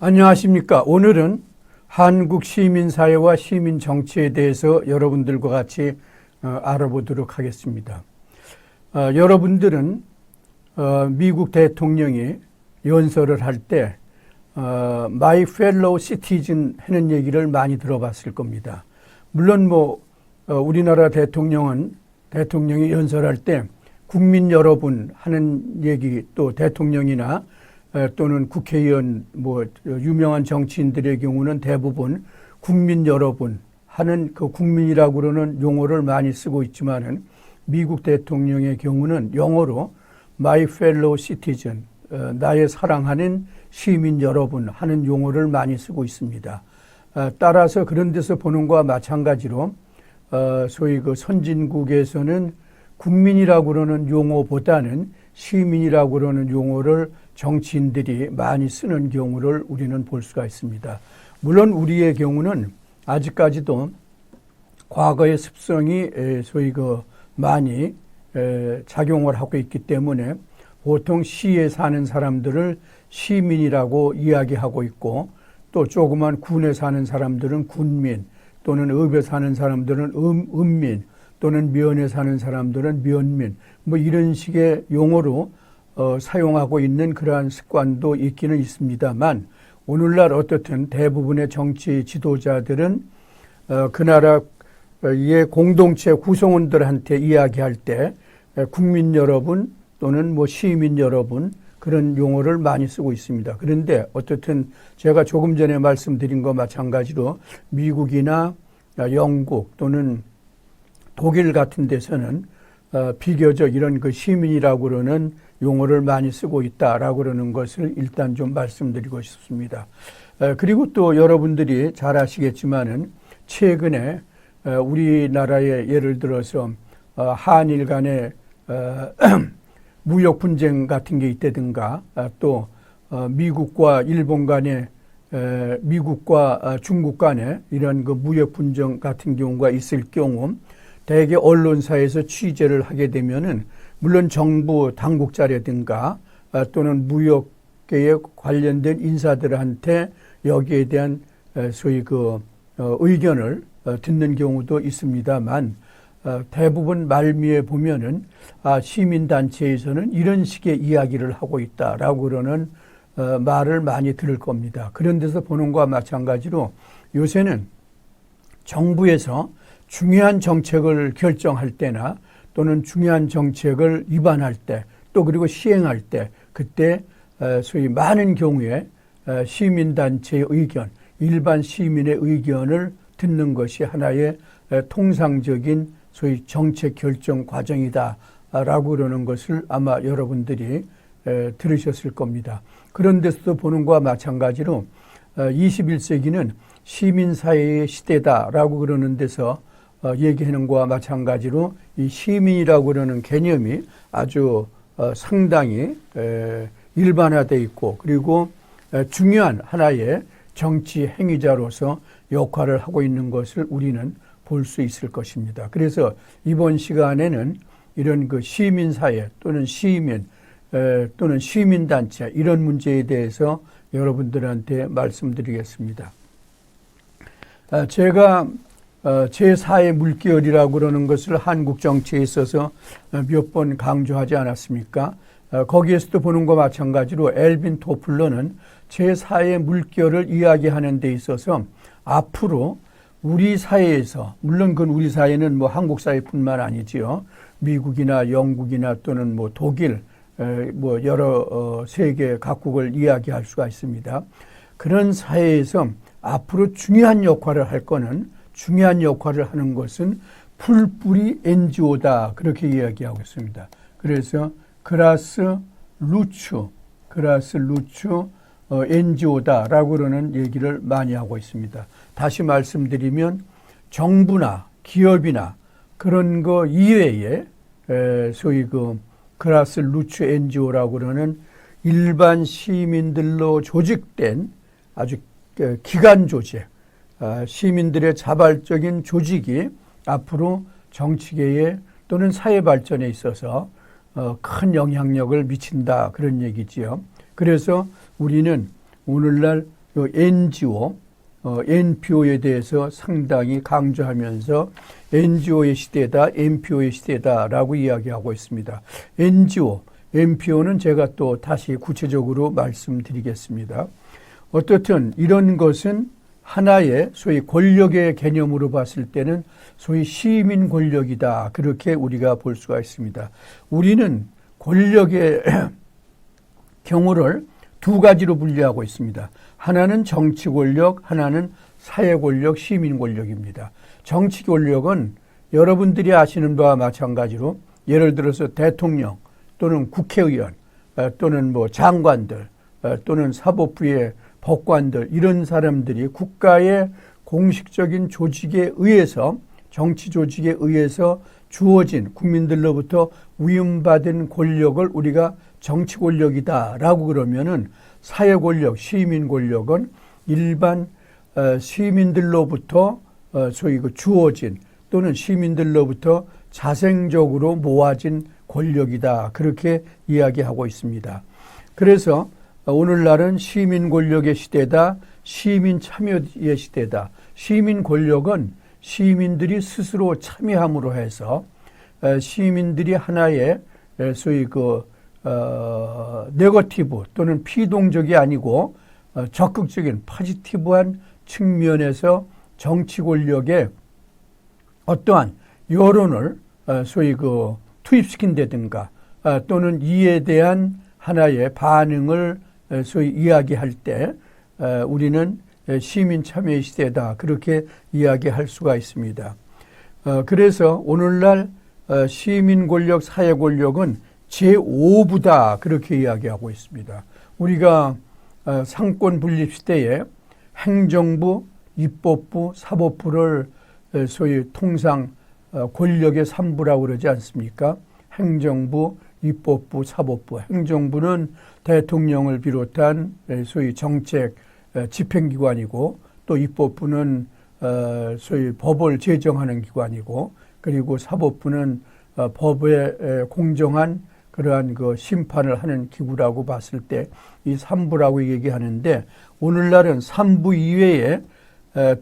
안녕하십니까. 오늘은 한국 시민사회와 시민정치에 대해서 여러분들과 같이 알아보도록 하겠습니다. 여러분들은 미국 대통령이 연설을 할 때 My fellow citizen 하는 얘기를 많이 들어봤을 겁니다. 물론 우리나라 대통령이 연설할 때 국민 여러분 하는 얘기, 또 대통령이나 또는 국회의원, 유명한 정치인들의 경우는 대부분 국민 여러분 하는 그 국민이라고 그러는 용어를 많이 쓰고 있지만은 미국 대통령의 경우는 영어로 My fellow citizen, 나의 사랑하는 시민 여러분 하는 용어를 많이 쓰고 있습니다. 따라서 그런 데서 보는 것과 마찬가지로 소위 그 선진국에서는 국민이라고 그러는 용어보다는 시민이라고 그러는 용어를 정치인들이 많이 쓰는 경우를 우리는 볼 수가 있습니다. 물론 우리의 경우는 아직까지도 과거의 습성이 소위 그 많이 작용을 하고 있기 때문에 보통 시에 사는 사람들을 시민이라고 이야기하고 있고, 또 조그만 군에 사는 사람들은 군민, 또는 읍에 사는 사람들은 읍민, 또는 면에 사는 사람들은 면민, 이런 식의 용어로 사용하고 있는 그러한 습관도 있기는 있습니다만, 오늘날 어떻든 대부분의 정치 지도자들은 그 나라의 공동체 구성원들한테 이야기할 때 국민 여러분 또는 시민 여러분 그런 용어를 많이 쓰고 있습니다. 그런데 어떻든 제가 조금 전에 말씀드린 것과 마찬가지로 미국이나 영국 또는 독일 같은 데서는 비교적 이런 그 시민이라고 그러는 용어를 많이 쓰고 있다라고 그러는 것을 일단 좀 말씀드리고 싶습니다. 그리고 또 여러분들이 잘 아시겠지만은 최근에 우리나라의 예를 들어서 한일 간의 무역 분쟁 같은 게 있다든가, 또 미국과 일본 간의 미국과 중국 간에 이런 그 무역 분쟁 같은 경우가 있을 경우 대개 언론사에서 취재를 하게 되면은 물론 정부 당국자라든가 또는 무역계에 관련된 인사들한테 여기에 대한 소위 그 의견을 듣는 경우도 있습니다만, 대부분 말미에 보면은 시민단체에서는 이런 식의 이야기를 하고 있다라고 그러는 말을 많이 들을 겁니다. 그런 데서 보는 것과 마찬가지로 요새는 정부에서 중요한 정책을 결정할 때나 또는 중요한 정책을 입안할 때, 또 그리고 시행할 때, 그때 소위 많은 경우에 시민단체의 의견, 일반 시민의 의견을 듣는 것이 하나의 통상적인 소위 정책 결정 과정이다라고 그러는 것을 아마 여러분들이 들으셨을 겁니다. 그런 데서도 보는 것과 마찬가지로 21세기는 시민사회의 시대다라고 그러는 데서 얘기하는 것과 마찬가지로 이 시민이라고 그러는 개념이 아주 상당히 일반화되어 있고, 그리고 중요한 하나의 정치 행위자로서 역할을 하고 있는 것을 우리는 볼 수 있을 것입니다. 그래서 이번 시간에는 이런 그 시민사회 또는 시민 또는 시민단체 이런 문제에 대해서 여러분들한테 말씀드리겠습니다. 제가 제4의 물결이라고 그러는 것을 한국 정치에 있어서 몇 번 강조하지 않았습니까? 거기에서도 보는 것과 마찬가지로 엘빈 토플러는 제4의 물결을 이야기하는 데 있어서 앞으로 우리 사회에서, 물론 그건 우리 사회는 한국 사회뿐만 아니지요. 미국이나 영국이나 또는 독일, 여러 세계 각국을 이야기할 수가 있습니다. 그런 사회에서 앞으로 중요한 역할을 하는 것은 풀뿌리 NGO다, 그렇게 이야기하고 있습니다. 그래서 그라스 루츠 NGO다라고 그러는 얘기를 많이 하고 있습니다. 다시 말씀드리면 정부나 기업이나 그런 거 이외에 소위 그 그라스 루츠 NGO라고 그러는 일반 시민들로 조직된 아주 기관 조직, 시민들의 자발적인 조직이 앞으로 정치계에 또는 사회 발전에 있어서 큰 영향력을 미친다, 그런 얘기지요. 그래서 우리는 오늘날 NGO, NPO에 대해서 상당히 강조하면서 NGO의 시대다, NPO의 시대다라고 이야기하고 있습니다. NGO, NPO는 제가 또 다시 구체적으로 말씀드리겠습니다. 어떻든 이런 것은 하나의 소위 권력의 개념으로 봤을 때는 소위 시민 권력이다. 그렇게 우리가 볼 수가 있습니다. 우리는 권력의 경우를 두 가지로 분류하고 있습니다. 하나는 정치 권력, 하나는 사회 권력, 시민 권력입니다. 정치 권력은 여러분들이 아시는 바와 마찬가지로 예를 들어서 대통령 또는 국회의원 또는 뭐 장관들 또는 사법부의 법관들 이런 사람들이 국가의 공식적인 조직에 의해서 정치 조직에 의해서 주어진 국민들로부터 위임받은 권력을 우리가 정치 권력이다라고 그러면은 사회 권력, 시민 권력은 일반 시민들로부터 소위 그 주어진 또는 시민들로부터 자생적으로 모아진 권력이다. 그렇게 이야기하고 있습니다. 그래서 오늘날은 시민 권력의 시대다. 시민 참여의 시대다. 시민 권력은 시민들이 스스로 참여함으로 해서 시민들이 하나의 소위 그 네거티브 또는 피동적이 아니고 적극적인 포지티브한 측면에서 정치 권력에 어떠한 여론을 소위 그 투입시킨다든가 또는 이에 대한 하나의 반응을 소위 이야기할 때 우리는 시민 참여의 시대다 그렇게 이야기할 수가 있습니다. 그래서 오늘날 시민 권력, 사회 권력은 제5부다 그렇게 이야기하고 있습니다. 우리가 상권 분립 시대에 행정부, 입법부, 사법부를 소위 통상 권력의 3부라고 그러지 않습니까? 행정부, 입법부, 사법부. 행정부는 대통령을 비롯한 소위 정책 집행기관이고 또 입법부는 소위 법을 제정하는 기관이고 그리고 사법부는 법의 공정한 그러한 그 심판을 하는 기구라고 봤을 때 이 3부라고 얘기하는데 오늘날은 3부 이외에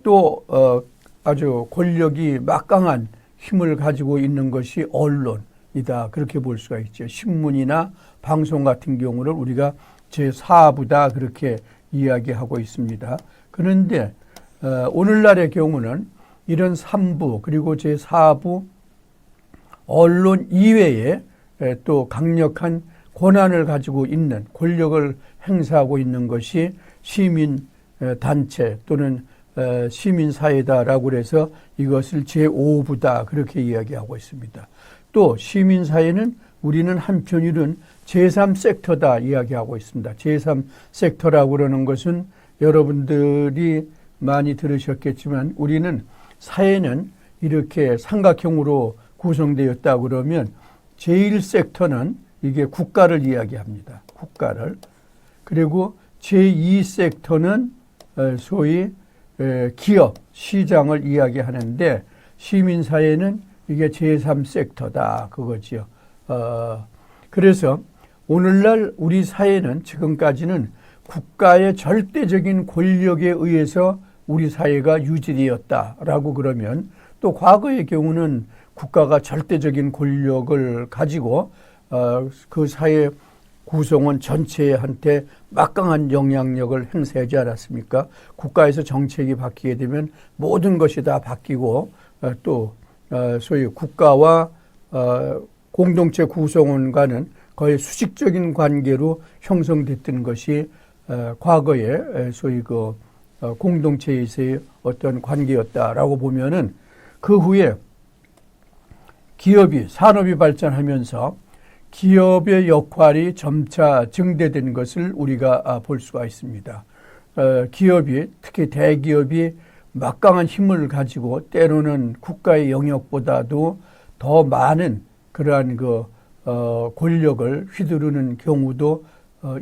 또 아주 권력이 막강한 힘을 가지고 있는 것이 언론이다. 그렇게 볼 수가 있죠. 신문이나 방송 같은 경우를 우리가 제4부다 그렇게 이야기하고 있습니다. 그런데 오늘날의 경우는 이런 3부 그리고 제4부 언론 이외에 또 강력한 권한을 가지고 있는 권력을 행사하고 있는 것이 시민 단체 또는 시민사회다라고 해서 이것을 제5부다 그렇게 이야기하고 있습니다. 또 시민사회는 우리는 한편으로는 제3섹터다 이야기하고 있습니다. 제3섹터라고 그러는 것은 여러분들이 많이 들으셨겠지만 우리는 사회는 이렇게 삼각형으로 구성되었다 그러면 제1섹터는 이게 국가를 이야기합니다. 국가를. 그리고 제2섹터는 소위 기업, 시장을 이야기하는데 시민사회는 이게 제3섹터다 그거지요. 그래서 오늘날 우리 사회는 지금까지는 국가의 절대적인 권력에 의해서 우리 사회가 유지되었다라고 그러면 또 과거의 경우는 국가가 절대적인 권력을 가지고 그 사회 구성원 전체한테 막강한 영향력을 행사하지 않았습니까? 국가에서 정책이 바뀌게 되면 모든 것이 다 바뀌고 또 소위 국가와 공동체 구성원과는 거의 수직적인 관계로 형성됐던 것이 과거의 소위 그 공동체에서의 어떤 관계였다라고 보면은 그 후에 기업이 산업이 발전하면서 기업의 역할이 점차 증대된 것을 우리가 볼 수가 있습니다. 기업이 특히 대기업이 막강한 힘을 가지고 때로는 국가의 영역보다도 더 많은 그러한 그 권력을 휘두르는 경우도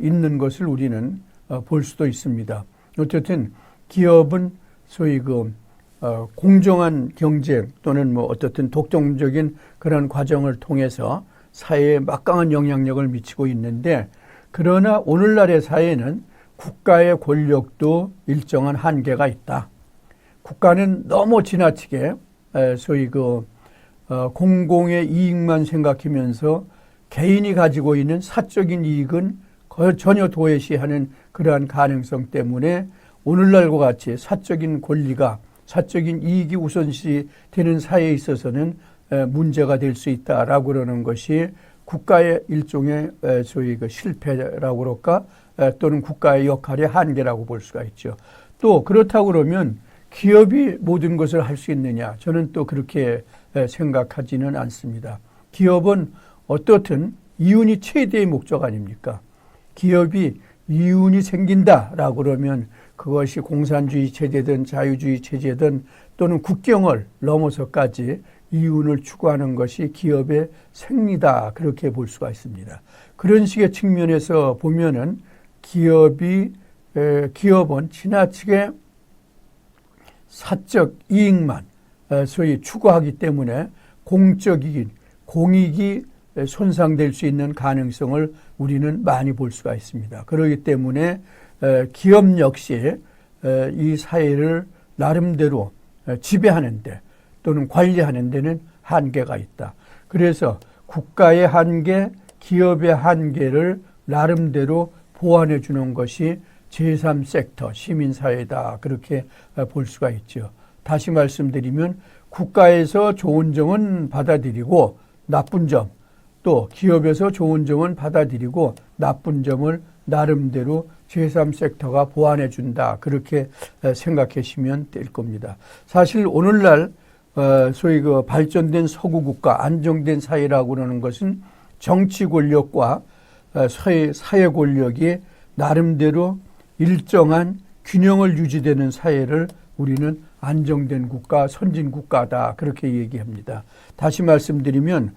있는 것을 우리는 볼 수도 있습니다. 어쨌든 기업은 소위 그 공정한 경쟁 또는 뭐 어떻든 독점적인 그런 과정을 통해서 사회에 막강한 영향력을 미치고 있는데 그러나 오늘날의 사회는 국가의 권력도 일정한 한계가 있다. 국가는 너무 지나치게 소위 공공의 이익만 생각하면서 개인이 가지고 있는 사적인 이익은 전혀 도외시하는 그러한 가능성 때문에 오늘날과 같이 사적인 권리가 사적인 이익이 우선시 되는 사회에 있어서는 문제가 될 수 있다라고 그러는 것이 국가의 일종의 소위 실패라고 그럴까 또는 국가의 역할의 한계라고 볼 수가 있죠. 또 그렇다고 그러면 기업이 모든 것을 할 수 있느냐? 저는 또 그렇게 생각하지는 않습니다. 기업은 어떻든 이윤이 최대의 목적 아닙니까? 기업이 이윤이 생긴다라고 그러면 그것이 공산주의 체제든 자유주의 체제든 또는 국경을 넘어서까지 이윤을 추구하는 것이 기업의 생리다 그렇게 볼 수가 있습니다. 그런 식의 측면에서 보면은 기업은 지나치게 사적 이익만 소위 추구하기 때문에 공적 이익, 공익이 손상될 수 있는 가능성을 우리는 많이 볼 수가 있습니다. 그렇기 때문에 기업 역시 이 사회를 나름대로 지배하는 데 또는 관리하는 데는 한계가 있다. 그래서 국가의 한계, 기업의 한계를 나름대로 보완해 주는 것이 제3섹터, 시민사회다. 그렇게 볼 수가 있죠. 다시 말씀드리면 국가에서 좋은 점은 받아들이고 나쁜 점, 또 기업에서 좋은 점은 받아들이고 나쁜 점을 나름대로 제3섹터가 보완해 준다. 그렇게 생각하시면 될 겁니다. 사실 오늘날 소위 발전된 서구 국가, 안정된 사회라고 그러는 것은 정치 권력과 사회 권력이 나름대로 일정한 균형을 유지되는 사회를 우리는 안정된 국가, 선진 국가다. 그렇게 얘기합니다. 다시 말씀드리면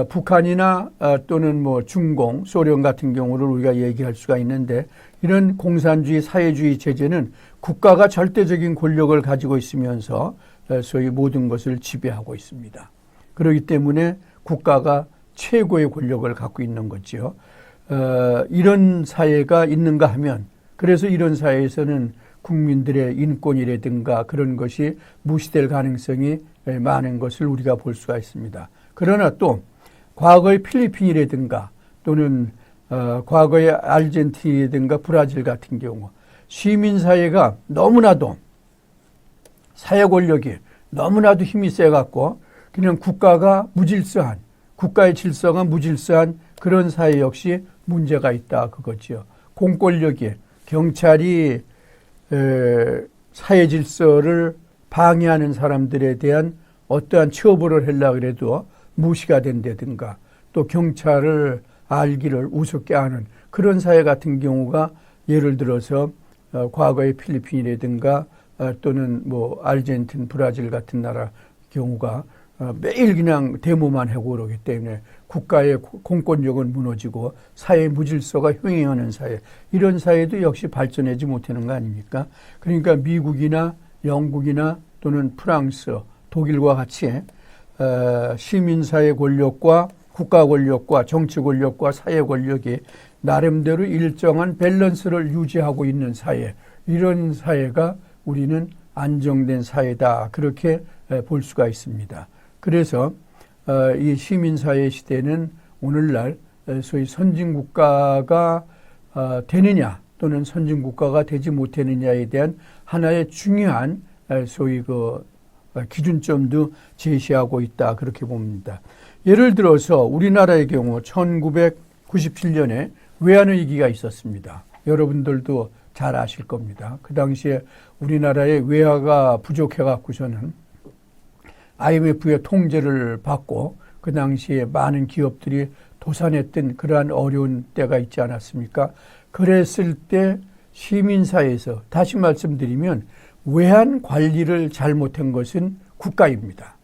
북한이나 또는 중공, 소련 같은 경우를 우리가 얘기할 수가 있는데 이런 공산주의, 사회주의 체제는 국가가 절대적인 권력을 가지고 있으면서 소위 모든 것을 지배하고 있습니다. 그렇기 때문에 국가가 최고의 권력을 갖고 있는 거죠. 이런 사회가 있는가 하면 그래서 이런 사회에서는 국민들의 인권이라든가 그런 것이 무시될 가능성이 많은 것을 우리가 볼 수가 있습니다. 그러나 또 과거의 필리핀이라든가 또는 과거의 아르헨티나라든가 브라질 같은 경우 시민사회가 너무나도 사회 권력이 너무나도 힘이 세갖고 그냥 국가가 무질서한 국가의 질서가 무질서한 그런 사회 역시 문제가 있다 그거죠. 공권력이 경찰이 사회 질서를 방해하는 사람들에 대한 어떠한 처벌을 하려고 해도 무시가 된다든가 또 경찰을 알기를 우습게 하는 그런 사회 같은 경우가 예를 들어서 과거의 필리핀이라든가 또는 아르헨티나, 브라질 같은 나라 경우가 매일 그냥 데모만 하고 그러기 때문에 국가의 공권력은 무너지고 사회 무질서가 횡행하는 사회 이런 사회도 역시 발전하지 못하는 거 아닙니까? 그러니까 미국이나 영국이나 또는 프랑스, 독일과 같이 시민사회 권력과 국가 권력과 정치 권력과 사회 권력이 나름대로 일정한 밸런스를 유지하고 있는 사회 이런 사회가 우리는 안정된 사회다 그렇게 볼 수가 있습니다. 그래서 이 시민사회 시대는 오늘날 소위 선진국가가 되느냐 또는 선진국가가 되지 못하느냐에 대한 하나의 중요한 소위 기준점도 제시하고 있다 그렇게 봅니다. 예를 들어서 우리나라의 경우 1997년에 외환위기가 있었습니다. 여러분들도 잘 아실 겁니다. 그 당시에 우리나라의 외화가 부족해 갖고서는 IMF의 통제를 받고 그 당시에 많은 기업들이 도산했던 그러한 어려운 때가 있지 않았습니까? 그랬을 때 시민사회에서 다시 말씀드리면 외환 관리를 잘못한 것은 국가입니다.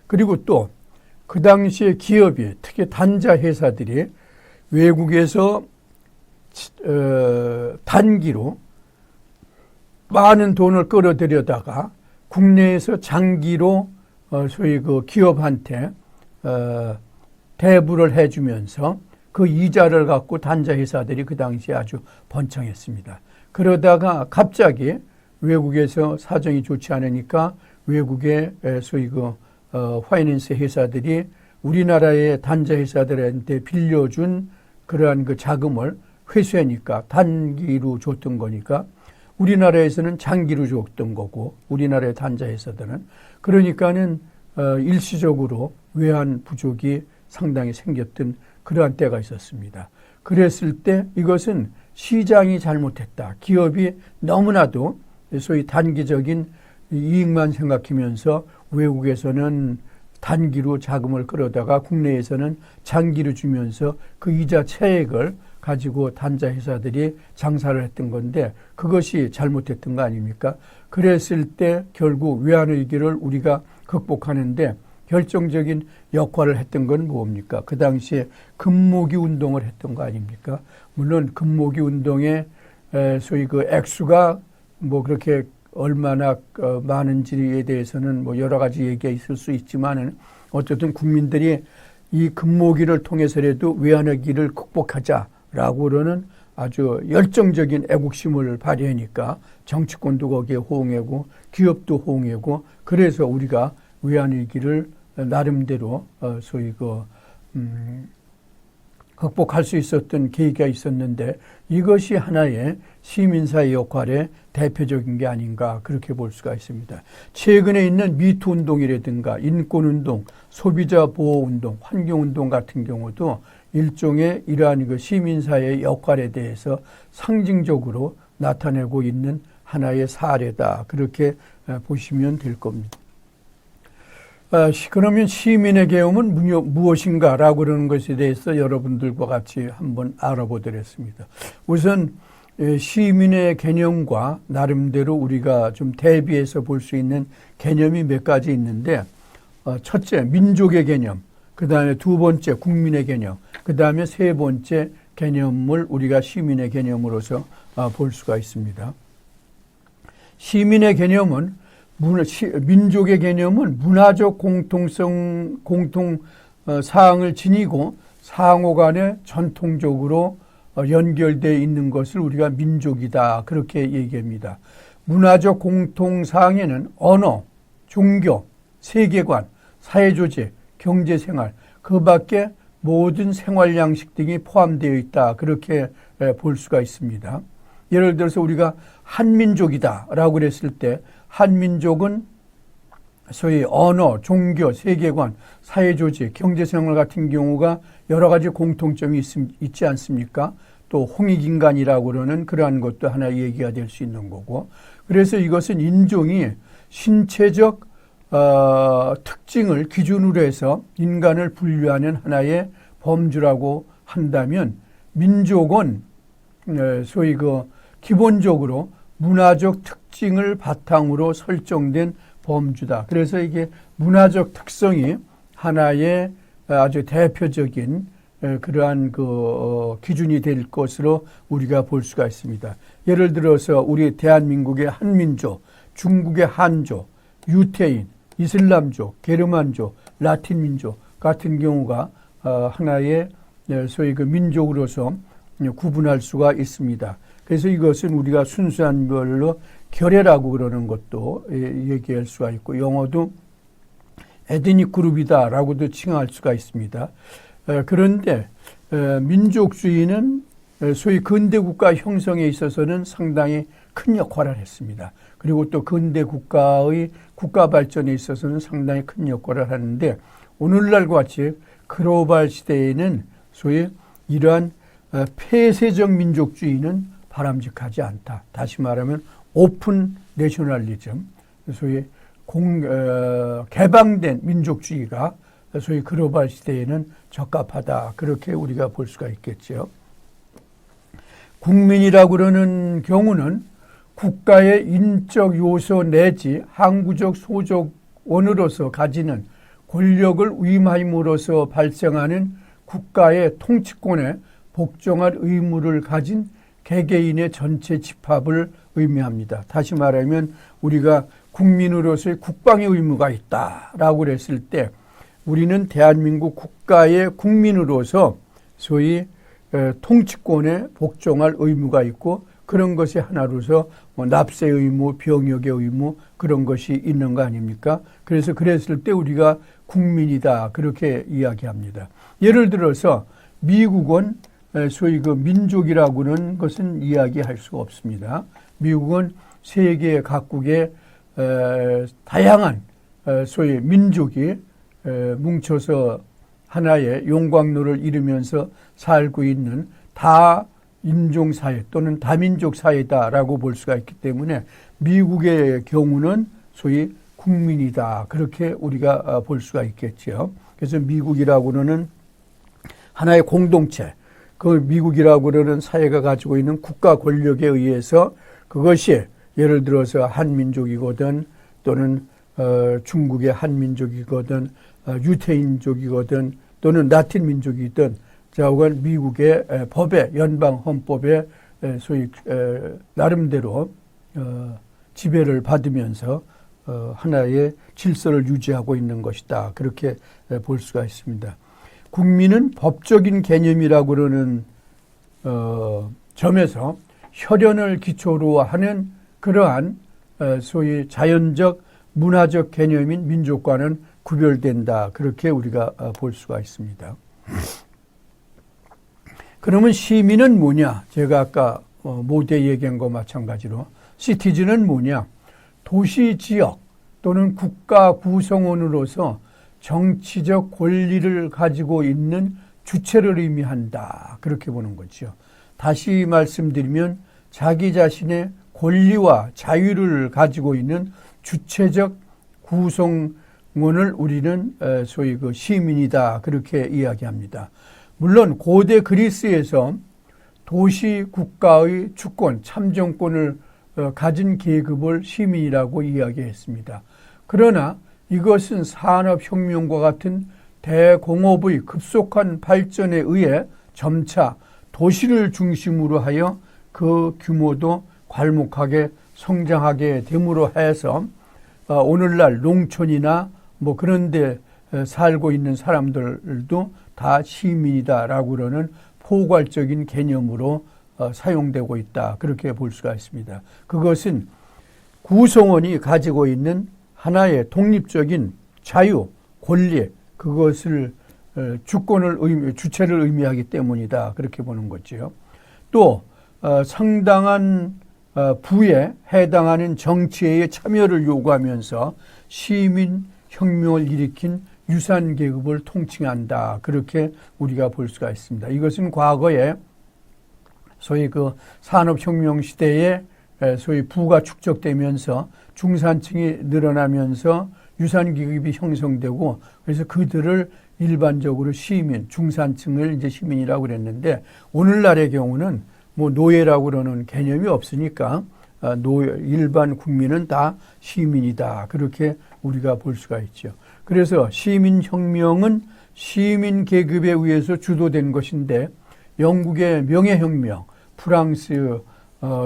그리고 또 그 당시에 기업이 특히 단자 회사들이 외국에서 단기로 많은 돈을 끌어들여다가 국내에서 장기로 소위 기업한테 대부를 해주면서 그 이자를 갖고 단자 회사들이 그 당시에 아주 번창했습니다. 그러다가 갑자기 외국에서 사정이 좋지 않으니까 외국의 소위 파이낸스 회사들이 우리나라의 단자 회사들한테 빌려준 그러한 그 자금을 회수하니까 단기로 줬던 거니까 우리나라에서는 장기로 줬던 거고 우리나라의 단자 회사들은 그러니까는 일시적으로 외환 부족이 상당히 생겼던 그러한 때가 있었습니다. 그랬을 때 이것은 시장이 잘못했다. 기업이 너무나도 소위 단기적인 이익만 생각하면서 외국에서는 단기로 자금을 끌어다가 국내에서는 장기로 주면서 그 이자 차액을 가지고 단자 회사들이 장사를 했던 건데 그것이 잘못했던 거 아닙니까? 그랬을 때 결국 외환위기를 우리가 극복하는데 결정적인 역할을 했던 건 뭡니까? 그 당시에 금모기 운동을 했던 거 아닙니까? 물론 금모기 운동의 소위 그 액수가 뭐 그렇게 얼마나 많은지에 대해서는 뭐 여러 가지 얘기가 있을 수 있지만은 어쨌든 국민들이 이 금모기를 통해서라도 외환위기를 극복하자라고는 아주 열정적인 애국심을 발휘하니까 정치권도 거기에 호응하고 기업도 호응하고 그래서 우리가 외환위기를 나름대로 소위 극복할 수 있었던 계기가 있었는데 이것이 하나의 시민사회 역할의 대표적인 게 아닌가 그렇게 볼 수가 있습니다. 최근에 있는 미투 운동이라든가 인권운동, 소비자 보호운동, 환경운동 같은 경우도 일종의 이러한 그 시민사회의 역할에 대해서 상징적으로 나타내고 있는 하나의 사례다. 그렇게 보시면 될 겁니다. 그러면 시민의 계엄은 무엇인가라고 그러는 것에 대해서 여러분들과 같이 한번 알아보도록 우선 시민의 개념과 나름대로 우리가 좀 대비해서 볼 수 있는 개념이 몇 가지 있는데 첫째 민족의 개념, 그 다음에 두 번째 국민의 개념, 그 다음에 세 번째 개념을 우리가 시민의 개념으로서 볼 수가 있습니다. 시민의 개념은 민족의 개념은 문화적 공통 사항을 지니고 상호 간에 전통적으로 연결되어 있는 것을 우리가 민족이다 그렇게 얘기합니다. 문화적 공통 사항에는 언어, 종교, 세계관, 사회조직, 경제생활 그 밖에 모든 생활 양식 등이 포함되어 있다 그렇게 볼 수가 있습니다. 예를 들어서 우리가 한민족이다라고 그랬을 때 한민족은 소위 언어, 종교, 세계관, 사회조직, 경제생활 같은 경우가 여러 가지 공통점이 있지 않습니까? 또 홍익인간이라고 그러는 그러한 것도 하나의 얘기가 될 수 있는 거고 그래서 이것은 인종이 신체적 특징을 기준으로 해서 인간을 분류하는 하나의 범주라고 한다면 민족은 소위 기본적으로 문화적 특징을 바탕으로 설정된 범주다. 그래서 이게 문화적 특성이 하나의 아주 대표적인 그러한 기준이 될 것으로 우리가 볼 수가 있습니다. 예를 들어서 우리 대한민국의 한민족, 중국의 한족, 유태인, 이슬람족, 게르만족, 라틴민족 같은 경우가 하나의 소위 민족으로서 구분할 수가 있습니다. 그래서 이것은 우리가 순수한 걸로 결애라고 그러는 것도 얘기할 수가 있고 영어도 에드닉 그룹이다라고도 칭할 수가 있습니다. 그런데 민족주의는 소위 근대국가 형성에 있어서는 상당히 큰 역할을 했습니다. 그리고 또 근대국가의 국가 발전에 있어서는 상당히 큰 역할을 하는데 오늘날과 같이 글로벌 시대에는 소위 이러한 폐쇄적 민족주의는 바람직하지 않다. 다시 말하면 오픈 내셔널리즘, 소위 개방된 민족주의가 소위 글로벌 시대에는 적합하다. 그렇게 우리가 볼 수가 있겠죠. 국민이라고 그러는 경우는 국가의 인적 요소 내지 항구적 소속원으로서 가지는 권력을 위임함으로써 발생하는 국가의 통치권에 복종할 의무를 가진 개개인의 전체 집합을 의미합니다. 다시 말하면 우리가 국민으로서의 국방의 의무가 있다라고 그랬을 때 우리는 대한민국 국가의 국민으로서 소위 통치권에 복종할 의무가 있고 그런 것이 하나로서 뭐 납세 의무, 병역의 의무 그런 것이 있는 거 아닙니까? 그래서 그랬을 때 우리가 국민이다 그렇게 이야기합니다. 예를 들어서 미국은 소위 그 민족이라고는 것은 이야기할 수가 없습니다. 미국은 세계 각국의 다양한 소위 민족이 뭉쳐서 하나의 용광로를 이루면서 살고 있는 다인종사회 또는 다민족 사회다라고 볼 수가 있기 때문에 미국의 경우는 소위 국민이다 그렇게 우리가 볼 수가 있겠죠. 그래서 미국이라고 그러는 하나의 공동체, 그 미국이라고 그러는 사회가 가지고 있는 국가 권력에 의해서 그것이 예를 들어서 한민족이거든 또는 중국의 한민족이거든 유태인족이거든 또는 라틴 민족이든 자우간 미국의 법에 연방 헌법에 소위 나름대로 지배를 받으면서 하나의 질서를 유지하고 있는 것이다. 그렇게 볼 수가 있습니다. 국민은 법적인 개념이라고 그러는 점에서 혈연을 기초로 하는 그러한 소위 자연적 문화적 개념인 민족과는 구별된다. 그렇게 우리가 볼 수가 있습니다. 그러면 시민은 뭐냐? 제가 아까 모두에 얘기한 것 마찬가지로 시티즌은 뭐냐? 도시 지역 또는 국가 구성원으로서 정치적 권리를 가지고 있는 주체를 의미한다. 그렇게 보는 거죠. 다시 말씀드리면 자기 자신의 권리와 자유를 가지고 있는 주체적 구성원을 우리는 소위 그 시민이다. 그렇게 이야기합니다. 물론 고대 그리스에서 도시 국가의 주권, 참정권을 가진 계급을 시민이라고 이야기했습니다. 그러나 이것은 산업혁명과 같은 대공업의 급속한 발전에 의해 점차 도시를 중심으로 하여 그 규모도 괄목하게 성장하게 됨으로 해서 오늘날 농촌이나 뭐 그런 데 살고 있는 사람들도 다 시민이다라고 그러는 포괄적인 개념으로 사용되고 있다. 그렇게 볼 수가 있습니다. 그것은 구성원이 가지고 있는 하나의 독립적인 자유, 권리, 그것을 주체를 의미하기 때문이다. 그렇게 보는 거죠. 또 상당한 부에 해당하는 정치에 참여를 요구하면서 시민 혁명을 일으킨 유산 계급을 통칭한다. 그렇게 우리가 볼 수가 있습니다. 이것은 과거에 소위 그 산업혁명 시대에 소위 부가 축적되면서 중산층이 늘어나면서 유산 계급이 형성되고 그래서 그들을 일반적으로 시민, 중산층을 이제 시민이라고 그랬는데 오늘날의 경우는 뭐 노예라고 그러는 개념이 없으니까 일반 국민은 다 시민이다. 그렇게 우리가 볼 수가 있죠. 그래서 시민혁명은 시민 계급에 의해서 주도된 것인데 영국의 명예혁명, 프랑스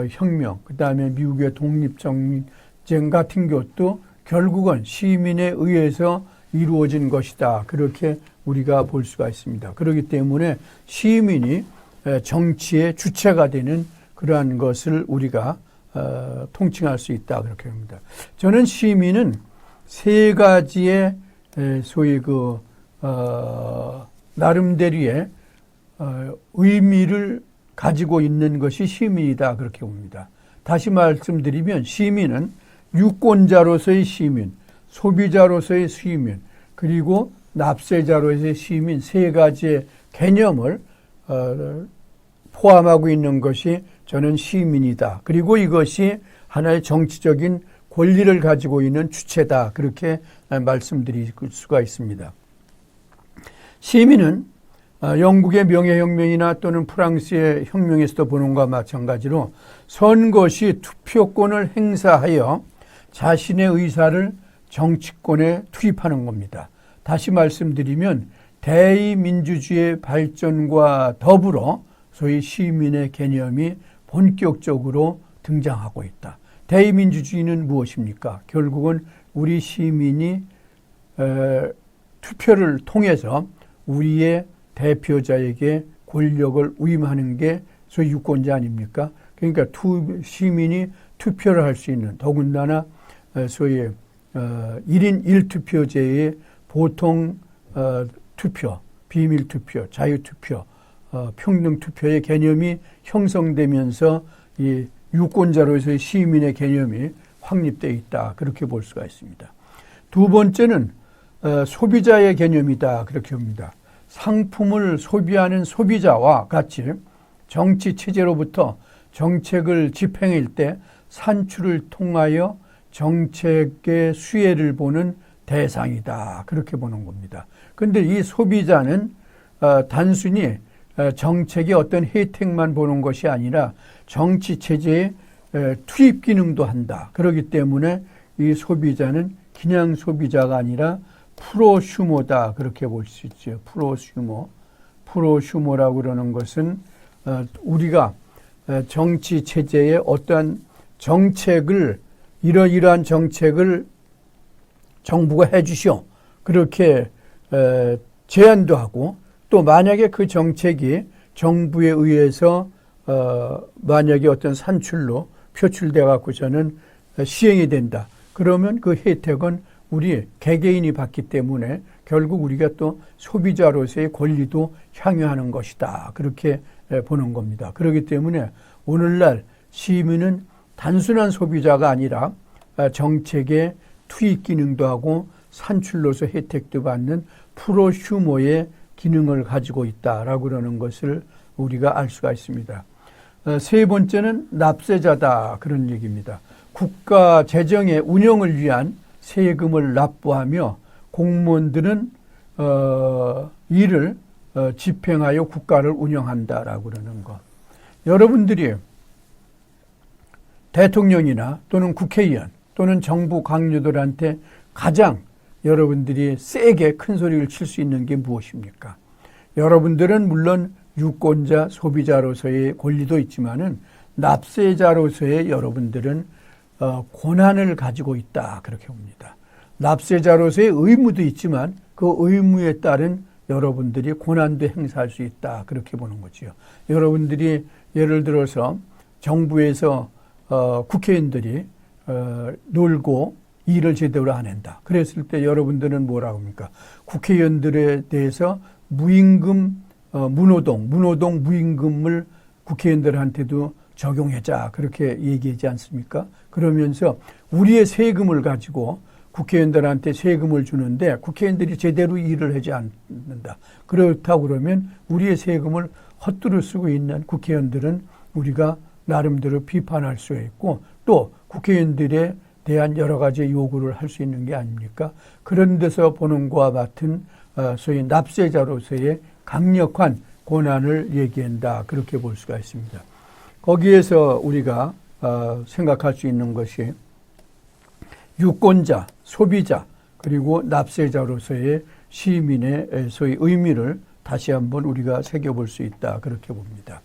혁명, 그 다음에 미국의 독립전쟁 같은 것도 결국은 시민에 의해서 이루어진 것이다. 그렇게 우리가 볼 수가 있습니다. 그렇기 때문에 시민이 정치의 주체가 되는 그러한 것을 우리가 통칭할 수 있다. 그렇게 합니다. 저는 시민은 세 가지의 소위 그 나름대로의 의미를 가지고 있는 것이 시민이다. 그렇게 봅니다. 다시 말씀드리면 시민은 유권자로서의 시민, 소비자로서의 시민, 그리고 납세자로서의 시민 세 가지의 개념을 포함하고 있는 것이 저는 시민이다. 그리고 이것이 하나의 정치적인 권리를 가지고 있는 주체다. 그렇게 말씀드릴 수가 있습니다. 시민은 영국의 명예혁명이나 또는 프랑스의 혁명에서도 보는 것과 마찬가지로 선거 시 투표권을 행사하여 자신의 의사를 정치권에 투입하는 겁니다. 다시 말씀드리면 대의민주주의의 발전과 더불어 소위 시민의 개념이 본격적으로 등장하고 있다. 대의민주주의는 무엇입니까? 결국은 우리 시민이 투표를 통해서 우리의 대표자에게 권력을 위임하는 게 소위 유권자 아닙니까? 그러니까 시민이 투표를 할 수 있는, 더군다나 소위 1인 1투표제의 보통 투표, 비밀투표, 자유투표, 평등투표의 개념이 형성되면서 이 유권자로서의 시민의 개념이 확립되어 있다. 그렇게 볼 수가 있습니다. 두 번째는 소비자의 개념이다. 그렇게 봅니다. 상품을 소비하는 소비자와 같이 정치 체제로부터 정책을 집행할 때 산출을 통하여 정책의 수혜를 보는 대상이다. 그렇게 보는 겁니다. 그런데 이 소비자는 단순히 정책의 어떤 혜택만 보는 것이 아니라 정치 체제의 투입 기능도 한다. 그렇기 때문에 이 소비자는 그냥 소비자가 아니라 프로슈머다. 그렇게 볼 수 있죠. 프로슈머. 프로슈머라고 그러는 것은 우리가 정치 체제의 어떠한 정책을 이러이러한 정책을 정부가 해 주시오. 그렇게 제안도 하고 또 만약에 그 정책이 정부에 의해서 만약에 어떤 산출로 표출돼 갖고서는 시행이 된다. 그러면 그 혜택은 우리 개개인이 받기 때문에 결국 우리가 또 소비자로서의 권리도 향유하는 것이다. 그렇게 보는 겁니다. 그렇기 때문에 오늘날 시민은 단순한 소비자가 아니라 정책의 투입 기능도 하고 산출로서 혜택도 받는 프로슈머의 기능을 가지고 있다라고 그러는 것을 우리가 알 수가 있습니다. 세 번째는 납세자다. 그런 얘기입니다. 국가 재정의 운영을 위한 세금을 납부하며 공무원들은 이를 집행하여 국가를 운영한다라고 그러는 것. 여러분들이 대통령이나 또는 국회의원 또는 정부 관료들한테 가장 여러분들이 세게 큰 소리를 칠 수 있는 게 무엇입니까? 여러분들은 물론 유권자, 소비자로서의 권리도 있지만은 납세자로서의 여러분들은 권한을 가지고 있다. 그렇게 봅니다. 납세자로서의 의무도 있지만 그 의무에 따른 여러분들이 권한도 행사할 수 있다. 그렇게 보는 거죠. 여러분들이 예를 들어서 정부에서 국회의원들이 놀고 일을 제대로 안 한다. 그랬을 때 여러분들은 뭐라고 합니까? 국회의원들에 대해서 무임금, 무노동 무임금을 국회의원들한테도 적용하자. 그렇게 얘기하지 않습니까? 그러면서 우리의 세금을 가지고 국회의원들한테 세금을 주는데 국회의원들이 제대로 일을 하지 않는다. 그렇다고 그러면 우리의 세금을 헛되이 쓰고 있는 국회의원들은 우리가 나름대로 비판할 수 있고 또 국회의원들에 대한 여러 가지 요구를 할 수 있는 게 아닙니까? 그런 데서 보는 것과 같은 소위 납세자로서의 강력한 권한을 얘기한다. 그렇게 볼 수가 있습니다. 거기에서 우리가 생각할 수 있는 것이 유권자, 소비자, 그리고 납세자로서의 시민의 소위 의미를 다시 한번 우리가 새겨볼 수 있다. 그렇게 봅니다.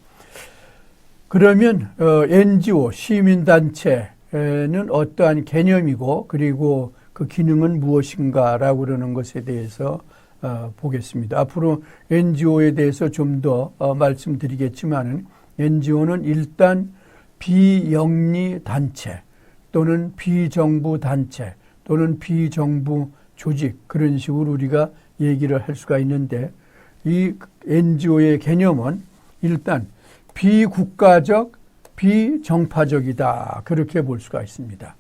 그러면 NGO, 시민단체는 어떠한 개념이고 그리고 그 기능은 무엇인가라고 그러는 것에 대해서 보겠습니다. 앞으로 NGO에 대해서 좀 더 말씀드리겠지만은 NGO는 일단 비영리 단체 또는 비정부 단체 또는 비정부 조직 그런 식으로 우리가 얘기를 할 수가 있는데 이 NGO의 개념은 일단 비국가적, 비정파적이다. 그렇게 볼 수가 있습니다.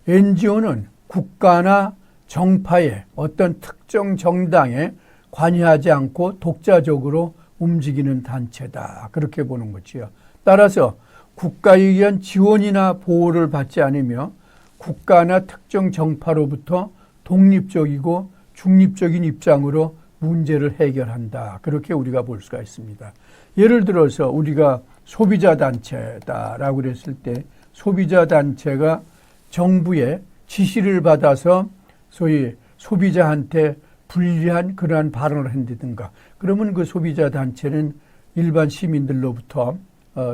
NGO는 국가나 정파의 어떤 특정 정당에 관여하지 않고 독자적으로 움직이는 단체다. 그렇게 보는 거지요. 따라서 국가에 의한 지원이나 보호를 받지 않으며 국가나 특정 정파로부터 독립적이고 중립적인 입장으로 문제를 해결한다. 그렇게 우리가 볼 수가 있습니다. 예를 들어서 우리가 소비자 단체다라고 그랬을 때 소비자 단체가 정부의 지시를 받아서 소위 소비자한테 불리한 그러한 발언을 한다든가 그러면 그 소비자 단체는 일반 시민들로부터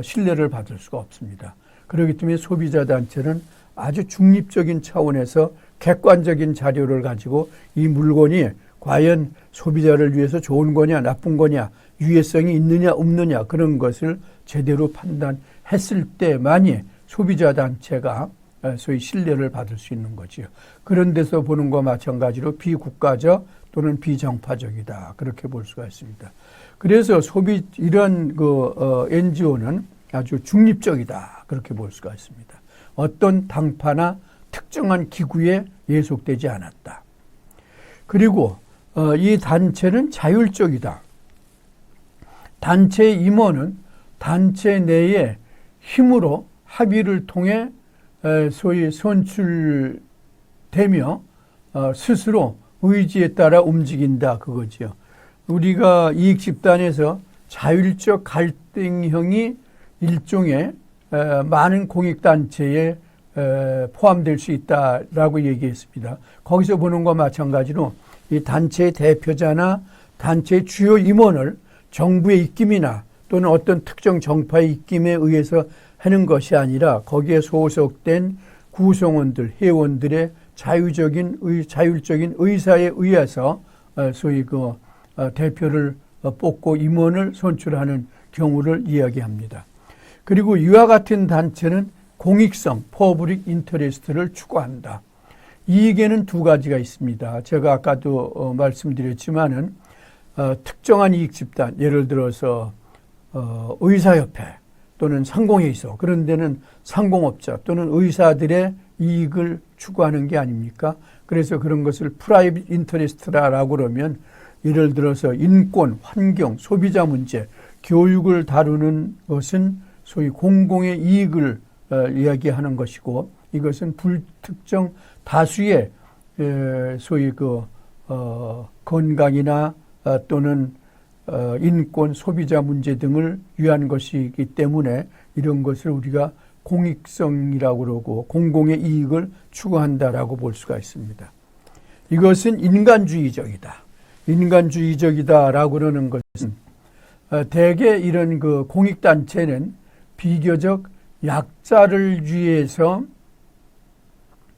신뢰를 받을 수가 없습니다. 그렇기 때문에 소비자 단체는 아주 중립적인 차원에서 객관적인 자료를 가지고 이 물건이 과연 소비자를 위해서 좋은 거냐 나쁜 거냐 유해성이 있느냐 없느냐 그런 것을 제대로 판단했을 때만이 소비자 단체가 소위 신뢰를 받을 수 있는 거지요. 그런 데서 보는 것과 마찬가지로 비국가적 또는 비정파적이다. 그렇게 볼 수가 있습니다. 그래서 이런 NGO는 아주 중립적이다. 그렇게 볼 수가 있습니다. 어떤 당파나 특정한 기구에 예속되지 않았다. 그리고 이 단체는 자율적이다. 단체 임원은 단체 내에 힘으로 합의를 통해 소위 선출되며 스스로 의지에 따라 움직인다 그거지요. 우리가 이익 집단에서 자율적 갈등형이 일종의 많은 공익단체에 포함될 수 있다라고 얘기했습니다. 거기서 보는 것과 마찬가지로 이 단체의 대표자나 단체의 주요 임원을 정부의 입김이나 또는 어떤 특정 정파의 입김에 의해서 하는 것이 아니라 거기에 소속된 구성원들, 회원들의 자율적인 의사에 의해서 소위 대표를 뽑고 임원을 선출하는 경우를 이야기합니다. 그리고 이와 같은 단체는 공익성, 퍼블릭 인터레스트를 추구한다. 이익에는 두 가지가 있습니다. 제가 아까도 말씀드렸지만은 특정한 이익 집단, 예를 들어서 의사협회 또는 상공회의소, 그런 데는 상공업자 또는 의사들의 이익을 추구하는 게 아닙니까? 그래서 그런 것을 프라이빗 인터레스트라고 그러면 예를 들어서 인권, 환경, 소비자 문제, 교육을 다루는 것은 소위 공공의 이익을 이야기하는 것이고, 이것은 불특정 다수의 소위 건강이나 또는 인권, 소비자 문제 등을 위한 것이기 때문에 이런 것을 우리가 공익성이라고 그러고 공공의 이익을 추구한다라고 볼 수가 있습니다. 이것은 인간주의적이다. 인간주의적이다라고 그러는 것은 대개 이런 공익단체는 비교적 약자를 위해서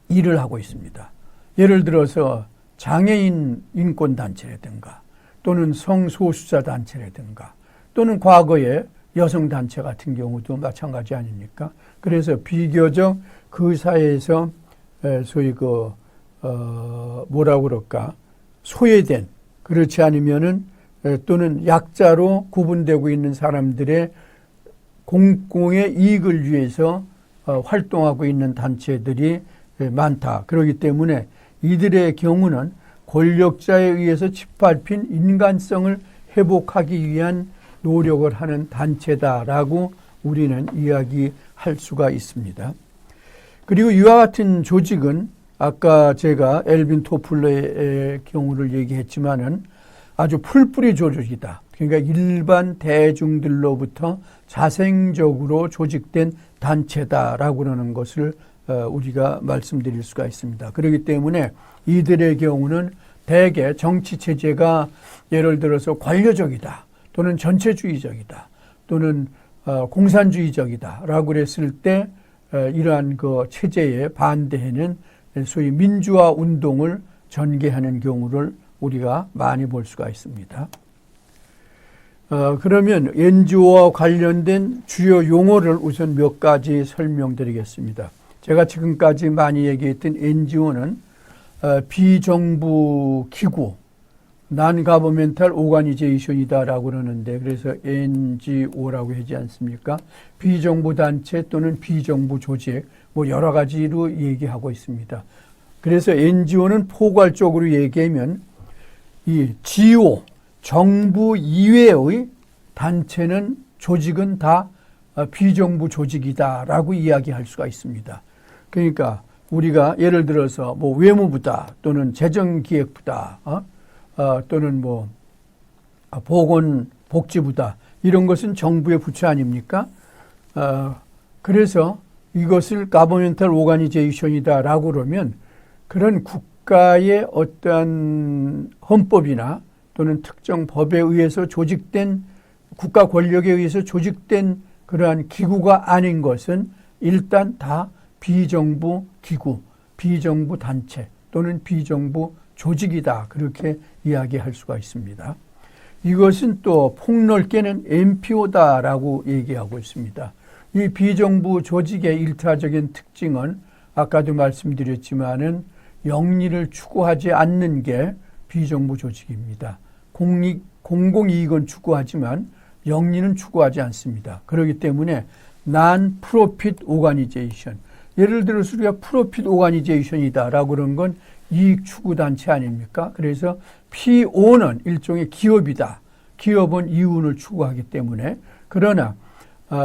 일을 하고 있습니다. 예를 들어서 장애인 인권단체라든가 또는 성소수자 단체라든가 또는 과거에 여성단체 같은 경우도 마찬가지 아닙니까? 그래서 비교적 그 사회에서 소위 뭐라고 그럴까? 소외된, 그렇지 않으면은 또는 약자로 구분되고 있는 사람들의 공공의 이익을 위해서 활동하고 있는 단체들이 많다. 그렇기 때문에 이들의 경우는 권력자에 의해서 짓밟힌 인간성을 회복하기 위한 노력을 하는 단체다라고 우리는 이야기할 수가 있습니다. 그리고 이와 같은 조직은 아까 제가 엘빈 토플러의 경우를 얘기했지만은 아주 풀뿌리 조직이다. 그러니까 일반 대중들로부터 자생적으로 조직된 단체다라고 그러는 것을 우리가 말씀드릴 수가 있습니다. 그렇기 때문에 이들의 경우는 대개 정치 체제가 예를 들어서 관료적이다 또는 전체주의적이다 또는 공산주의적이다라고 그랬을 때 이러한 체제에 반대하는 소위 민주화 운동을 전개하는 경우를 우리가 많이 볼 수가 있습니다. 그러면 NGO와 관련된 주요 용어를 우선 몇 가지 설명드리겠습니다. 제가 지금까지 많이 얘기했던 NGO는 비정부 기구, Non-Governmental Organization이다라고 그러는데, 그래서 NGO라고 하지 않습니까? 비정부 단체 또는 비정부 조직, 여러 가지로 얘기하고 있습니다. 그래서 NGO는 포괄적으로 얘기하면 이 GO, 정부 이외의 단체는 조직은 다 비정부 조직이다라고 이야기할 수가 있습니다. 그러니까 우리가 예를 들어서 외무부다 또는 재정기획부다 또는 보건복지부다 이런 것은 정부의 부처 아닙니까? 그래서 이것을 Governmental Organization이다라고 그러면 그런 국가의 어떠한 헌법이나 또는 특정 법에 의해서 조직된 국가 권력에 의해서 조직된 그러한 기구가 아닌 것은 일단 다 비정부 기구, 비정부 단체 또는 비정부 조직이다. 그렇게 이야기할 수가 있습니다. 이것은 또 폭넓게는 NPO다라고 얘기하고 있습니다. 이 비정부 조직의 일차적인 특징은 아까도 말씀드렸지만은 영리를 추구하지 않는 게 비정부 조직입니다. 공공이익은 추구하지만 영리는 추구하지 않습니다. 그렇기 때문에 non-profit organization, 예를 들어서 우리가 프로핏 오가니제이션이다라고 그런 건 이익 추구 단체 아닙니까? 그래서 PO는 일종의 기업이다. 기업은 이윤을 추구하기 때문에, 그러나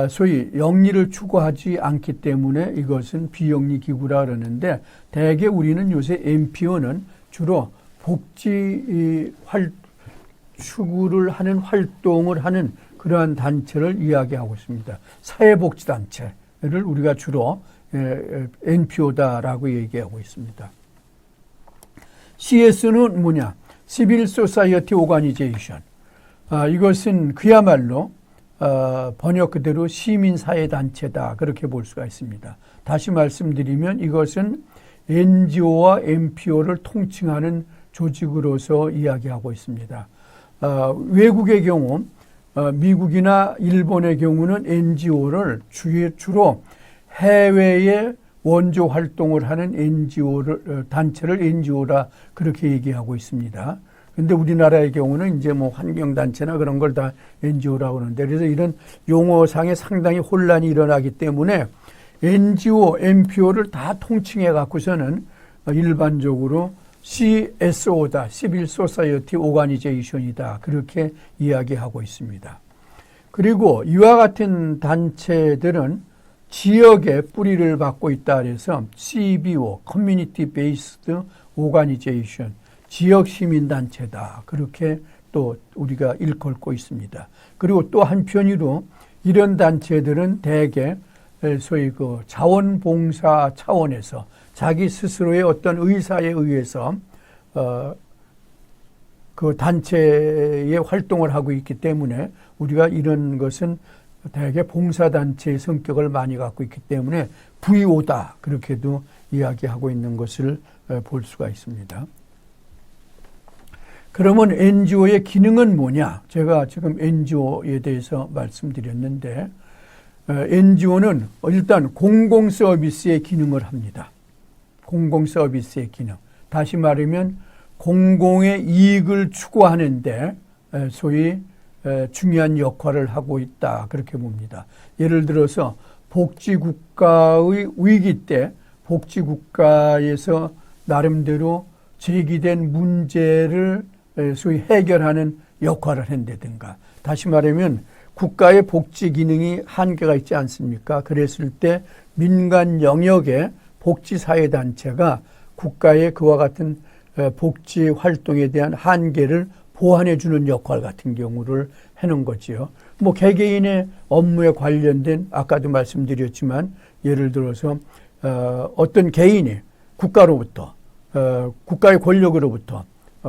소위 영리를 추구하지 않기 때문에 이것은 비영리 기구라 그러는데, 대개 우리는 요새 NPO는 주로 복지 추구를 하는 활동을 하는 그러한 단체를 이야기하고 있습니다. 사회복지단체를 우리가 주로 NPO다라고 얘기하고 있습니다. CS는 뭐냐? Civil Society Organization. 이것은 그야말로 번역 그대로 시민사회단체다, 그렇게 볼 수가 있습니다. 다시 말씀드리면 이것은 NGO와 NPO를 통칭하는 조직으로서 이야기하고 있습니다. 외국의 경우 미국이나 일본의 경우는 NGO를 주로 해외에 원조 활동을 하는 단체를 NGO라 그렇게 얘기하고 있습니다. 근데 우리나라의 경우는 이제 뭐 환경단체나 그런 걸 다 NGO라고 하는데, 그래서 이런 용어상에 상당히 혼란이 일어나기 때문에 NGO, NPO를 다 통칭해 갖고서는 일반적으로 CSO다, Civil Society Organization이다, 그렇게 이야기하고 있습니다. 그리고 이와 같은 단체들은 지역에 뿌리를 받고 있다 그래서 CBO, Community Based Organization, 지역 시민단체다, 그렇게 또 우리가 일컬고 있습니다. 그리고 또 한편으로 이런 단체들은 대개 소위 그 자원봉사 차원에서 자기 스스로의 어떤 의사에 의해서 그 단체의 활동을 하고 있기 때문에 우리가 이런 것은 대개 봉사단체의 성격을 많이 갖고 있기 때문에 VO다, 그렇게도 이야기하고 있는 것을 볼 수가 있습니다. 그러면 NGO의 기능은 뭐냐? 제가 지금 NGO에 대해서 말씀드렸는데, NGO는 일단 공공서비스의 기능을 합니다. 공공서비스의 기능. 다시 말하면 공공의 이익을 추구하는데 소위 중요한 역할을 하고 있다, 그렇게 봅니다. 예를 들어서 복지국가의 위기 때 복지국가에서 나름대로 제기된 문제를 소위 해결하는 역할을 한다든가, 다시 말하면 국가의 복지 기능이 한계가 있지 않습니까? 그랬을 때 민간 영역의 복지사회단체가 국가의 그와 같은 복지 활동에 대한 한계를 보완해 주는 역할 같은 경우를 해놓은 거지요. 뭐 개개인의 업무에 관련된, 아까도 말씀드렸지만 예를 들어서 어떤 개인이 국가로부터 국가의 권력으로부터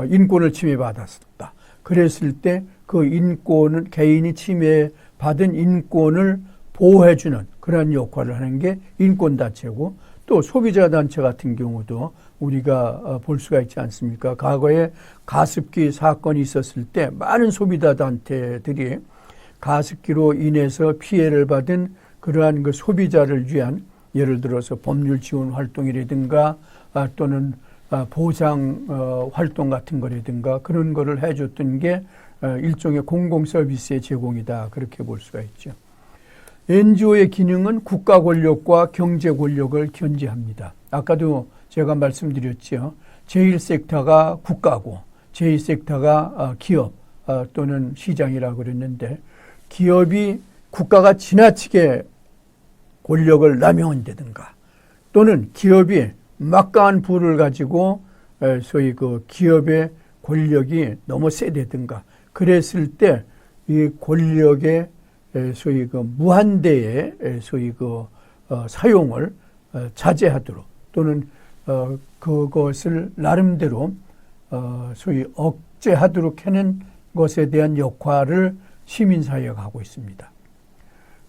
인권을 침해받았다. 그랬을 때 그 인권을, 개인이 침해받은 인권을 보호해주는 그런 역할을 하는 게 인권단체고, 또 소비자단체 같은 경우도 우리가 볼 수가 있지 않습니까? 과거에 가습기 사건이 있었을 때 많은 소비자단체들이 가습기로 인해서 피해를 받은 그러한 그 소비자를 위한, 예를 들어서 법률 지원 활동이라든가 또는 보상 활동 같은 거라든가 그런 거를 해줬던 게 일종의 공공서비스의 제공이다, 그렇게 볼 수가 있죠. NGO의 기능은 국가 권력과 경제 권력을 견제합니다. 아까도 제가 말씀드렸죠. 제1섹터가 국가고 제2섹터가 기업 또는 시장이라고 그랬는데, 기업이 국가가 지나치게 권력을 남용한다든가 또는 기업이 막강한 부를 가지고 소위 그 기업의 권력이 너무 세다든가 그랬을 때 이 권력의 소위 그 무한대의 소위 그 사용을 자제하도록, 또는 그것을 나름대로 소위 억제하도록 하는 것에 대한 역할을 시민사회가 하고 있습니다.